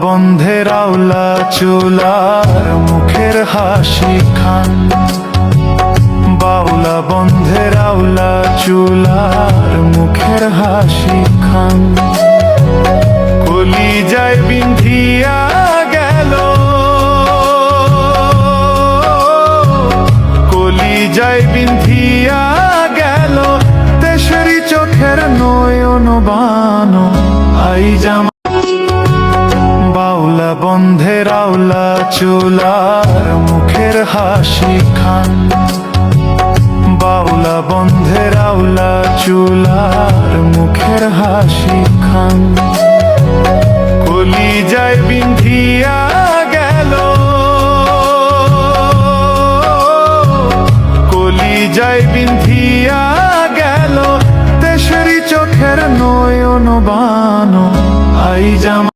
বন্ধের আওলা চুলার মুখের হাসি খান, বাউলা বন্ধের আওলা চুলার মুখের হাসি খান। কলিজায় বিন্ধিয়া গেল, কলিজায় বিন্ধিয়া গেল, দেশেরই চোখের নয়ন বান আইজাম। বাউলা বন্ধের আওলা চুলার মুখের হাসি খান, বাউলা বন্ধের আওলা চুলার মুখের হাসি খান। কলিজায় বিন্ধিয়া গেল, কলিজায় বিন্ধিয়া গেল, দেশেরই চোখের নয়ন বান আইজাম।